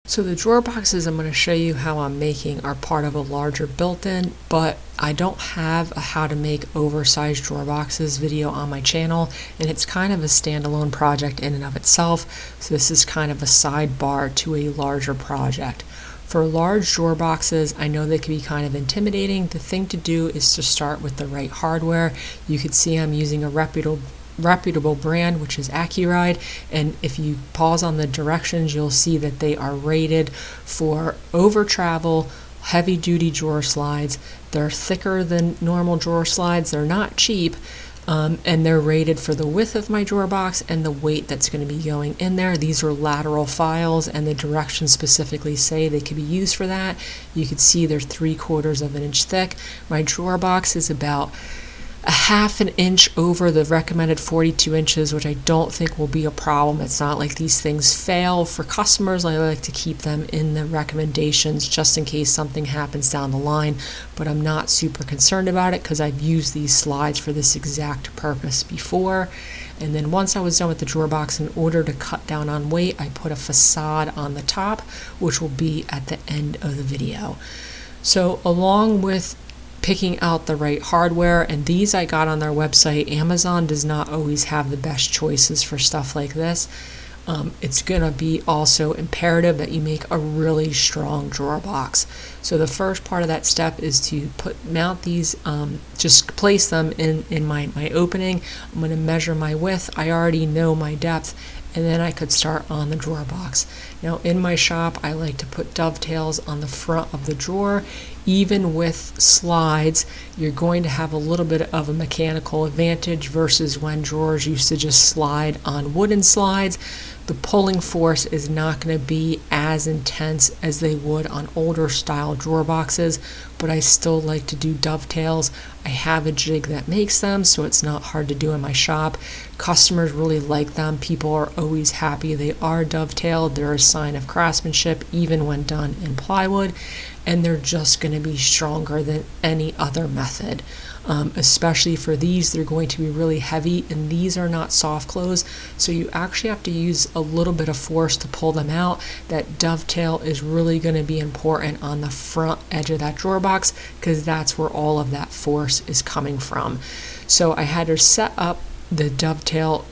So the drawer boxes I'm going to show you how I'm making are part of a larger built-in, but I don't have a how to make oversized drawer boxes video on my channel, and it's kind of a standalone project in and of itself, so this is kind of a sidebar to a larger project. For large drawer boxes, I know they can be kind of intimidating. The thing to do is to start with the right hardware. You can see I'm using a reputable brand, which is Accuride, and if you pause on the directions, you'll see that they are rated for over travel, heavy duty drawer slides. They're thicker than normal drawer slides. They're not cheap, and they're rated for the width of my drawer box and the weight that's going to be going in there. These are lateral files, and the directions specifically say they can be used for that. You can see they're 3/4 of an inch thick. My drawer box is about a 1/2 inch over the recommended 42 inches, which I don't think will be a problem. It's not like these things fail. For customers, I like to keep them in the recommendations just in case something happens down the line, but I'm not super concerned about it because I've used these slides for this exact purpose before. And then once I was done with the drawer box, in order to cut down on weight, I put a facade on the top, which will be at the end of the video. So along with picking out the right hardware, and these I got on their website. Amazon does not always have the best choices for stuff like this. It's gonna be also imperative that you make a really strong drawer box. So the first part of that step is to mount these, just place them in my opening. I'm gonna measure my width. I already know my depth, and then I could start on the drawer box. Now in my shop, I like to put dovetails on the front of the drawer. Even with slides, you're going to have a little bit of a mechanical advantage versus when drawers used to just slide on wooden slides. The pulling force is not going to be as intense as they would on older style drawer boxes, but I still like to do dovetails. I have a jig that makes them, so it's not hard to do in my shop. Customers really like them. People are always happy they are dovetailed. They're a sign of craftsmanship even when done in plywood, and they're just going to be stronger than any other method. Especially for these, they're going to be really heavy, and these are not soft close, so you actually have to use a little bit of force to pull them out. That dovetail is really going to be important on the front edge of that drawer box because that's where all of that force is coming from. So I had to set up the dovetail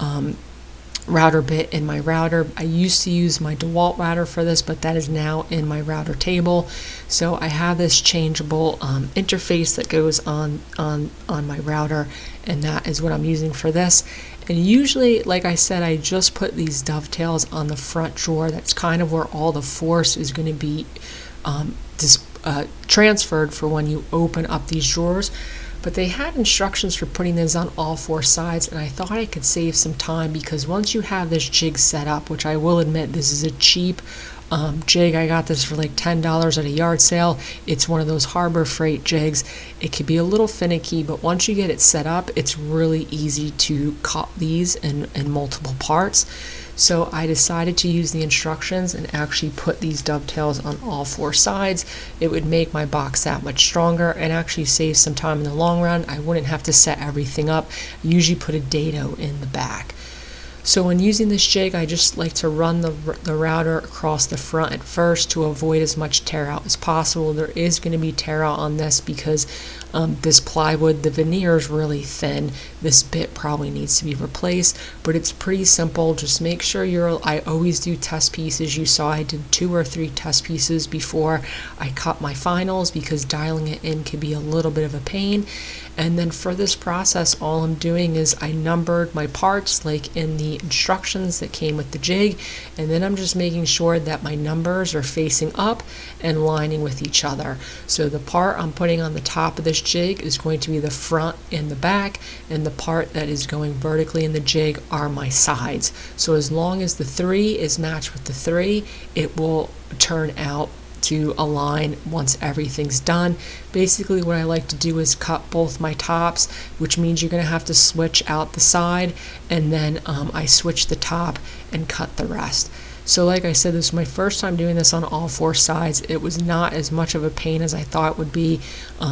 router bit in my router. I used to use my DeWalt router for this, but that is now in my router table. So I have this changeable interface that goes on my router, and that is what I'm using for this. And usually, like I said, I just put these dovetails on the front drawer. That's kind of where all the force is going to be transferred for when you open up these drawers. But they had instructions for putting this on all 4 sides, and I thought I could save some time because once you have this jig set up, which I will admit this is a cheap jig. I got this for like $10 at a yard sale. It's one of those Harbor Freight jigs. It could be a little finicky, but once you get it set up, it's really easy to cut these in multiple parts. So I decided to use the instructions and actually put these dovetails on all 4 sides. It would make my box that much stronger and actually save some time in the long run. I wouldn't have to set everything up. I usually put a dado in the back. So when using this jig, I just like to run the router across the front at first to avoid as much tear out as possible. There is going to be tear out on this because this plywood, the veneer is really thin. This bit probably needs to be replaced, but it's pretty simple. Just make sure I always do test pieces. You saw I did 2 or 3 test pieces before I cut my finals because dialing it in can be a little bit of a pain. And then for this process, all I'm doing is I numbered my parts like in the instructions that came with the jig, and then I'm just making sure that my numbers are facing up and lining with each other. So the part I'm putting on the top of this jig is going to be the front and the back, and the part that is going vertically in the jig are my sides. So as long as the 3 is matched with the 3, it will turn out to align once everything's done. Basically what I like to do is cut both my tops, which means you're going to have to switch out the side, and then I switch the top and cut the rest. So like I said, this is my first time doing this on all 4 sides. It was not as much of a pain as I thought it would be.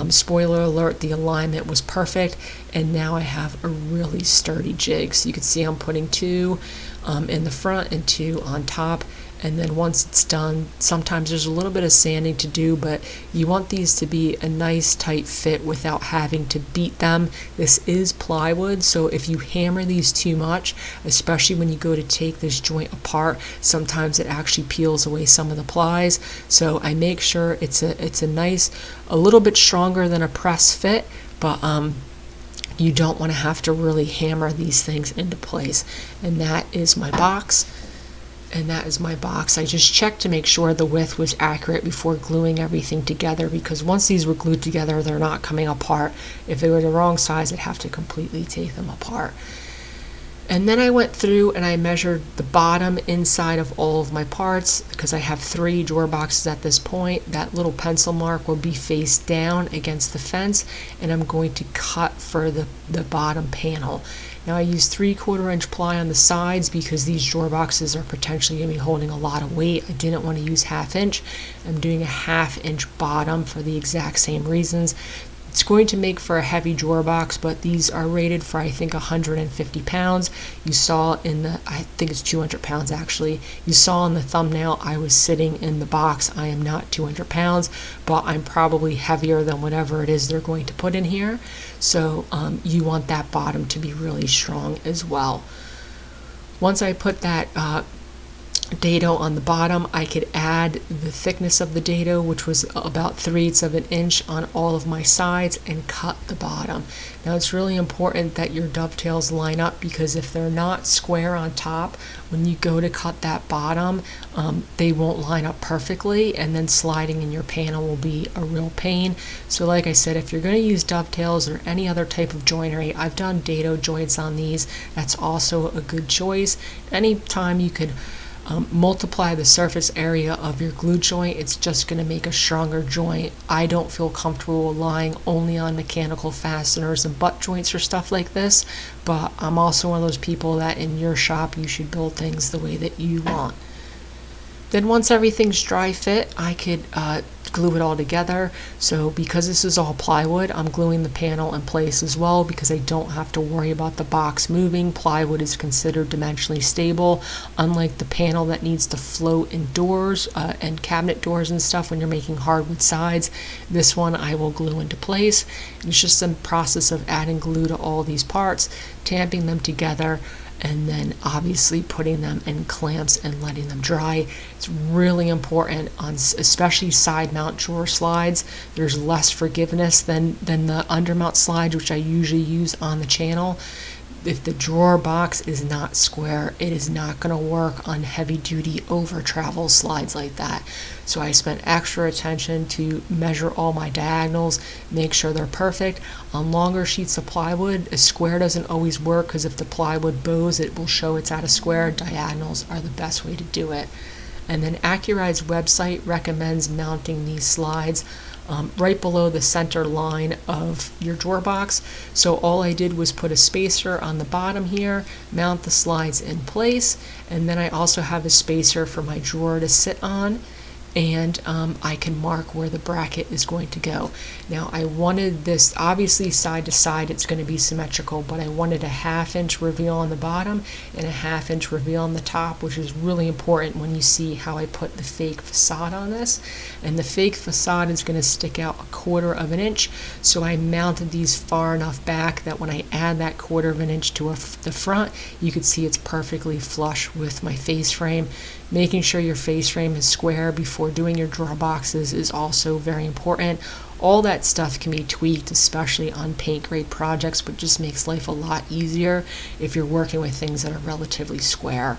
Spoiler alert, the alignment was perfect, and now I have a really sturdy jig. So you can see I'm putting 2 in the front and 2 on top, And then once it's done, sometimes there's a little bit of sanding to do, but you want these to be a nice tight fit without having to beat them. This is plywood, so if you hammer these too much, especially when you go to take this joint apart, sometimes it actually peels away some of the plies. So I make sure it's a nice, a little bit stronger than a press fit, but you don't want to have to really hammer these things into place. And that is my box. I just checked to make sure the width was accurate before gluing everything together, because once these were glued together, they're not coming apart. If they were the wrong size, I'd have to completely take them apart. And then I went through and I measured the bottom inside of all of my parts, because I have 3 drawer boxes at this point. That little pencil mark will be face down against the fence, and I'm going to cut for the bottom panel. Now I used 3/4 inch ply on the sides because these drawer boxes are potentially going to be holding a lot of weight. I didn't want to use 1/2 inch. I'm doing a 1/2 inch bottom for the exact same reasons. It's going to make for a heavy drawer box, but these are rated for, I think, 150 pounds. You saw in the, I think it's 200 pounds actually. You saw in the thumbnail I was sitting in the box. I am not 200 pounds, but I'm probably heavier than whatever it is they're going to put in here. So you want that bottom to be really strong as well. Once I put that dado on the bottom, I could add the thickness of the dado, which was about 3/8 of an inch on all of my sides, and cut the bottom. Now it's really important that your dovetails line up, because if they're not square on top, when you go to cut that bottom, they won't line up perfectly, and then sliding in your panel will be a real pain. So like I said, if you're going to use dovetails or any other type of joinery, I've done dado joints on these. That's also a good choice. Anytime you could multiply the surface area of your glue joint, it's just going to make a stronger joint. I don't feel comfortable relying only on mechanical fasteners and butt joints or stuff like this, but I'm also one of those people that in your shop you should build things the way that you want. Then once everything's dry fit, I could glue it all together. So because this is all plywood, I'm gluing the panel in place as well, because I don't have to worry about the box moving. Plywood is considered dimensionally stable, unlike the panel that needs to float in doors and cabinet doors and stuff when you're making hardwood sides. This one I will glue into place. It's just a process of adding glue to all these parts, tamping them together, and then obviously putting them in clamps and letting them dry. It's really important on especially side mount drawer slides. There's less forgiveness than the undermount slides, which I usually use on the channel. If the drawer box is not square, it is not going to work on heavy duty over travel slides like that. So I spent extra attention to measure all my diagonals, make sure they're perfect. On longer sheets of plywood, a square doesn't always work, because if the plywood bows, it will show it's at a square. Diagonals are the best way to do it. And then Accuride's website recommends mounting these slides right below the center line of your drawer box. So all I did was put a spacer on the bottom here, mount the slides in place, and then I also have a spacer for my drawer to sit on, and I can mark where the bracket is going to go. Now I wanted this, obviously side to side it's going to be symmetrical, but I wanted a 1/2 inch reveal on the bottom and a 1/2 inch reveal on the top, which is really important when you see how I put the fake facade on this. And the fake facade is going to stick out 1/4 of an inch, so I mounted these far enough back that when I add that 1/4 of an inch to the front, you can see it's perfectly flush with my face frame. Making sure your face frame is square before doing your drawer boxes is also very important. All that stuff can be tweaked, especially on paint grade projects, but just makes life a lot easier if you're working with things that are relatively square.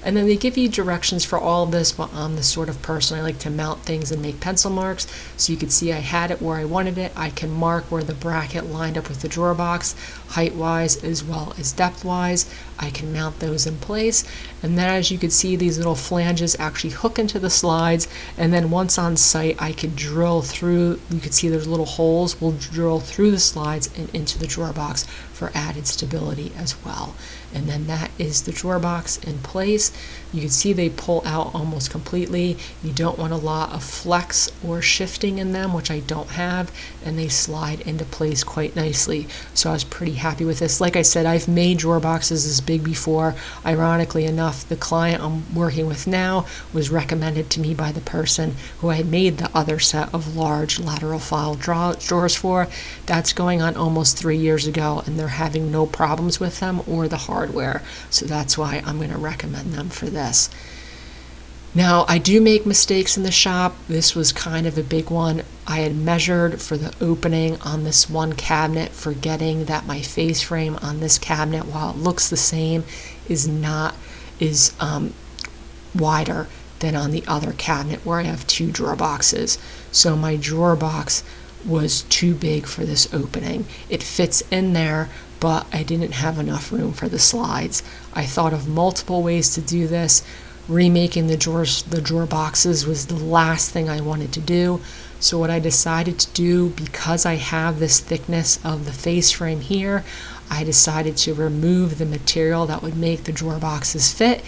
And then they give you directions for all of this, but I'm the sort of person I like to mount things and make pencil marks. So you can see I had it where I wanted it. I can mark where the bracket lined up with the drawer box, height-wise as well as depth-wise. I can mount those in place. And then as you can see, these little flanges actually hook into the slides. And then once on site, I could drill through, you can see there's little holes. We'll drill through the slides and into the drawer box for added stability as well. and then that is the drawer box in place. You can see they pull out almost completely. You don't want a lot of flex or shifting in them, which I don't have, and they slide into place quite nicely. So I was pretty happy with this. Like I said, I've made drawer boxes this big before. Ironically enough, the client I'm working with now was recommended to me by the person who I had made the other set of large lateral file drawers for. That's going on almost 3 years ago, and they're having no problems with them or the hardware. So that's why I'm going to recommend them for this. Now, I do make mistakes in the shop. This was kind of a big one. I had measured for the opening on this one cabinet, forgetting that my face frame on this cabinet, while it looks the same, is wider than on the other cabinet where I have 2 drawer boxes. So my drawer box was too big for this opening. It fits in there, but I didn't have enough room for the slides. I thought of multiple ways to do this. Remaking the drawer boxes was the last thing I wanted to do. So what I decided to do, because I have this thickness of the face frame here, I decided to remove the material that would make the drawer boxes fit.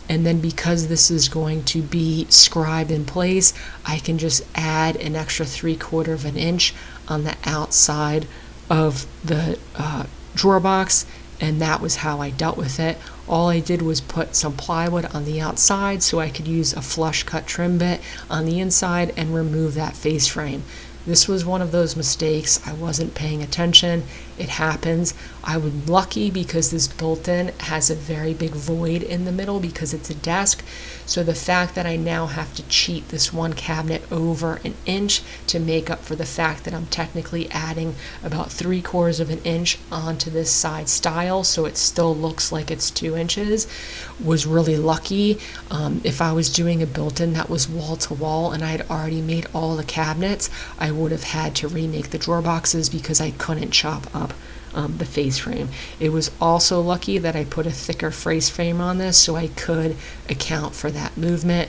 And then because this is going to be scribed in place, I can just add an extra 3/4 of an inch on the outside of the drawer box, and that was how I dealt with it. All I did was put some plywood on the outside so I could use a flush cut trim bit on the inside and remove that face frame. This was one of those mistakes. I wasn't paying attention. It happens. I was lucky because this built-in has a very big void in the middle because it's a desk. So the fact that I now have to cheat this one cabinet over an inch to make up for the fact that I'm technically adding about 3/4 of an inch onto this side stile, so it still looks like it's 2 inches, was really lucky. If I was doing a built-in that was wall to wall and I had already made all the cabinets, I would have had to remake the drawer boxes because I couldn't chop up the face frame. It was also lucky that I put a thicker face frame on this so I could account for that movement.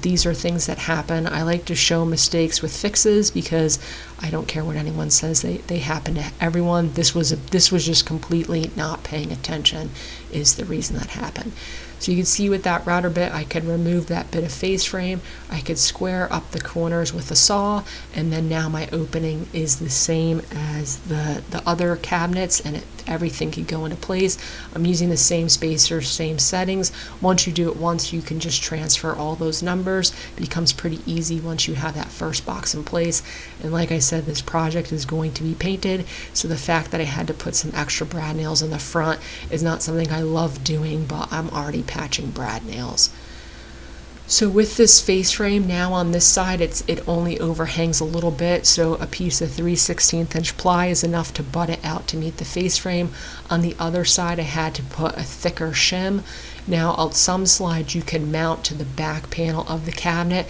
These are things that happen. I like to show mistakes with fixes because I don't care what anyone says, they happen to everyone. This was just completely not paying attention is the reason that happened. So you can see with that router bit, I could remove that bit of face frame. I could square up the corners with a saw, and then now my opening is the same as the other cabinets, and everything could go into place. I'm using the same spacers, same settings. Once you do it once, you can just transfer all those numbers. It becomes pretty easy once you have that first box in place. And like I said, this project is going to be painted, so the fact that I had to put some extra brad nails in the front is not something I love doing, but I'm already patching brad nails. So with this face frame now on this side, it only overhangs a little bit, so a piece of 3/16 inch ply is enough to butt it out to meet the face frame. On the other side, I had to put a thicker shim. Now on some slides you can mount to the back panel of the cabinet.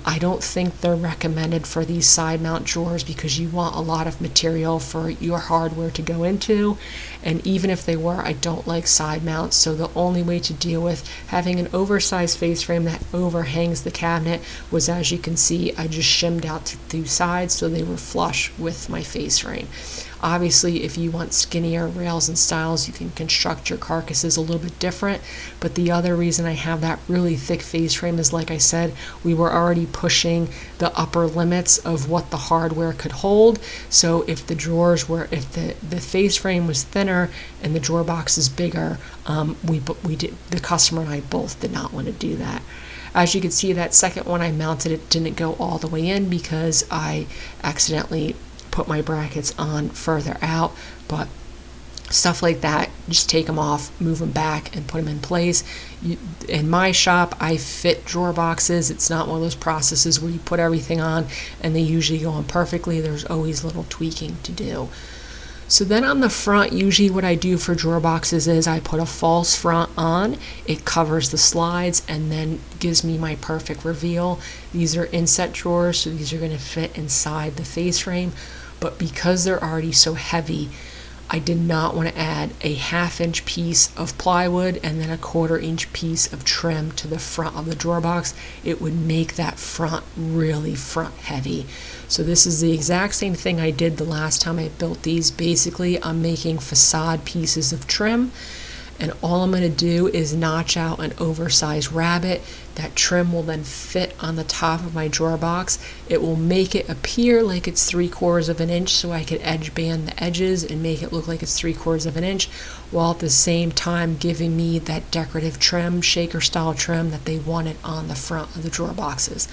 I don't think they're recommended for these side mount drawers because you want a lot of material for your hardware to go into, and even if they were, I don't like side mounts. So the only way to deal with having an oversized face frame that overhangs the cabinet was, as you can see, I just shimmed out to 2 sides so they were flush with my face frame. Obviously, if you want skinnier rails and stiles, you can construct your carcasses a little bit different, but the other reason I have that really thick face frame is, like I said, we were already pushing the upper limits of what the hardware could hold. So if the face frame was thinner and the drawer box is bigger, the customer and I both did not want to do that. As you can see, that second one I mounted, it didn't go all the way in because I accidentally put my brackets on further out, but stuff like that, just take them off, move them back, and put them in place. In my shop, I fit drawer boxes. It's not one of those processes where you put everything on and they usually go on perfectly. There's always little tweaking to do. So then on the front, usually what I do for drawer boxes is I put a false front on. It covers the slides and then gives me my perfect reveal. These are inset drawers, so these are going to fit inside the face frame. But because they're already so heavy, I did not want to add a 1/2 inch piece of plywood and then a 1/4 inch piece of trim to the front of the drawer box. It would make that front really front heavy. So this is the exact same thing I did the last time I built these. Basically, I'm making facade pieces of trim. and all I'm going to do is notch out an oversized rabbet. That trim will then fit on the top of my drawer box. It will make it appear like it's 3/4 of an inch, so I could edge band the edges and make it look like it's 3/4 of an inch, while at the same time giving me that decorative trim, shaker style trim that they wanted on the front of the drawer boxes.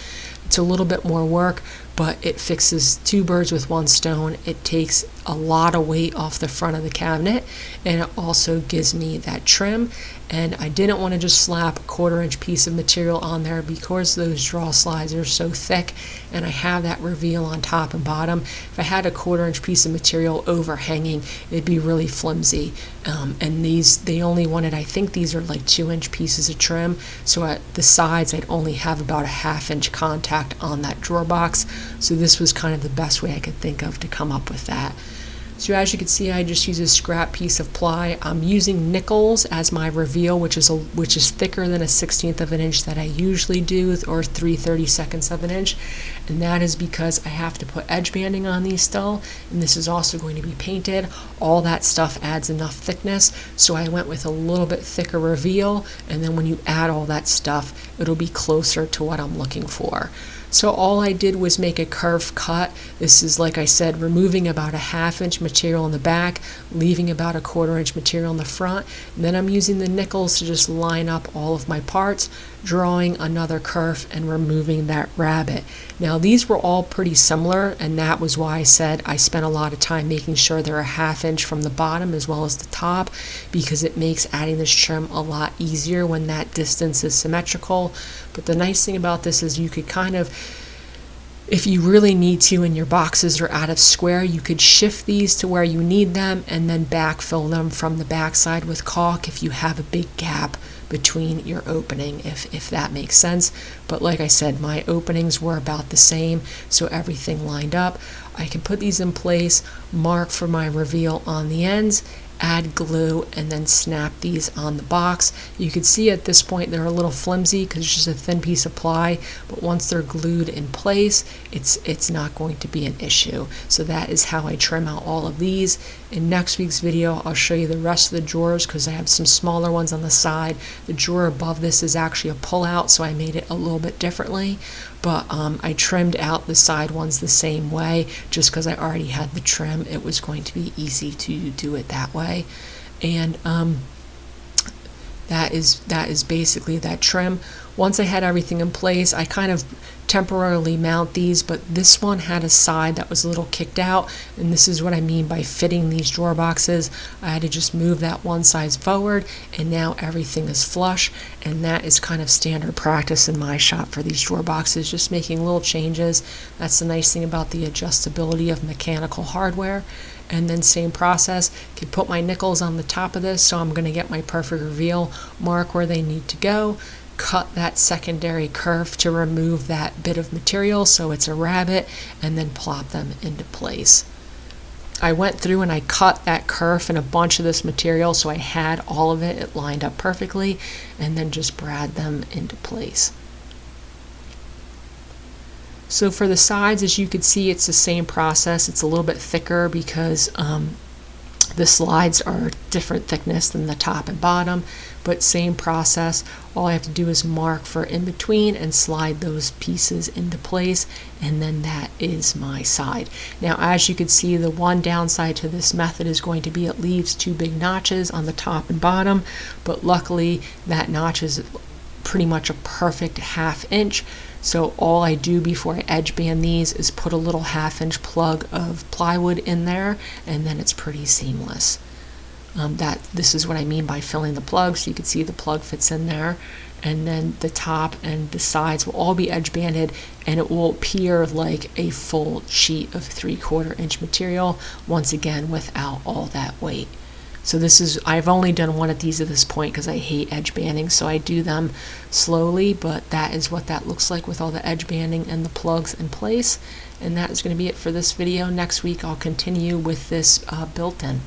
It's a little bit more work, but it fixes two birds with one stone. It takes a lot of weight off the front of the cabinet, and it also gives me that trim. And I didn't want to just slap a 1/4 inch piece of material on there because those draw slides are so thick, and I have that reveal on top and bottom. If I had a 1/4 inch piece of material overhanging, it'd be really flimsy. And these, they only wanted, I think these are like 2-inch pieces of trim, so at the sides I'd only have about a 1/2 inch contact on that drawer box. So this was kind of the best way I could think of to come up with that. So as you can see, I just use a scrap piece of ply. I'm using nickels as my reveal, which is thicker than a 1/16 of an inch that I usually do, or 3/32 of an inch, and that is because I have to put edge banding on these still, and this is also going to be painted. All that stuff adds enough thickness, so I went with a little bit thicker reveal, and then when you add all that stuff, it'll be closer to what I'm looking for. So all I did was make a curve cut. This is, like I said, removing about a 1/2 inch material in the back, leaving about a 1/4 inch material in the front. And then I'm using the nickels to just line up all of my parts, drawing another curve and removing that rabbet. Now these were all pretty similar, and that was why I said I spent a lot of time making sure they're a 1/2 inch from the bottom as well as the top, because it makes adding this trim a lot easier when that distance is symmetrical. But the nice thing about this is you could kind of, if you really need to and your boxes are out of square, you could shift these to where you need them and then backfill them from the backside with caulk if you have a big gap between your opening, if that makes sense. But like I said, my openings were about the same, so everything lined up. I can put these in place, mark for my reveal on the ends, add glue, and then snap these on the box. You can see at this point they're a little flimsy because it's just a thin piece of ply, but once they're glued in place, it's not going to be an issue. So that is how I trim out all of these. In next week's video, I'll show you the rest of the drawers because I have some smaller ones on the side. The drawer above this is actually a pull-out, so I made it a little bit differently. But I trimmed out the side ones the same way just because I already had the trim. It was going to be easy to do it that way. And that is basically that trim. Once I had everything in place, I kind of temporarily mount these, but this one had a side that was a little kicked out, and this is what I mean by fitting these drawer boxes. I had to just move that one side forward, and now everything is flush, and that is kind of standard practice in my shop for these drawer boxes, just making little changes. That's the nice thing about the adjustability of mechanical hardware. And then same process, can put my nickels on the top of this, so I'm going to get my perfect reveal, mark where they need to go, cut that secondary curve to remove that bit of material so it's a rabbet, and then plop them into place. I went through and I cut that curve in a bunch of this material, so I had all of it, it lined up perfectly, and then just brad them into place. So for the sides, as you can see, it's the same process. It's a little bit thicker because the slides are different thickness than the top and bottom, but same process. All I have to do is mark for in between and slide those pieces into place, and then that is my side. Now, as you can see, the one downside to this method is going to be it leaves two big notches on the top and bottom, but luckily that notch is pretty much a perfect 1/2 inch. So all I do before I edge band these is put a little 1/2 inch plug of plywood in there, and then it's pretty seamless. This is what I mean by filling the plug, so you can see the plug fits in there, and then the top and the sides will all be edge banded, and it will appear like a full sheet of 3/4 inch material, once again without all that weight. So this is, I've only done one of these at this point because I hate edge banding, so I do them slowly, but that is what that looks like with all the edge banding and the plugs in place. And that is going to be it for this video. Next week I'll continue with this built-in.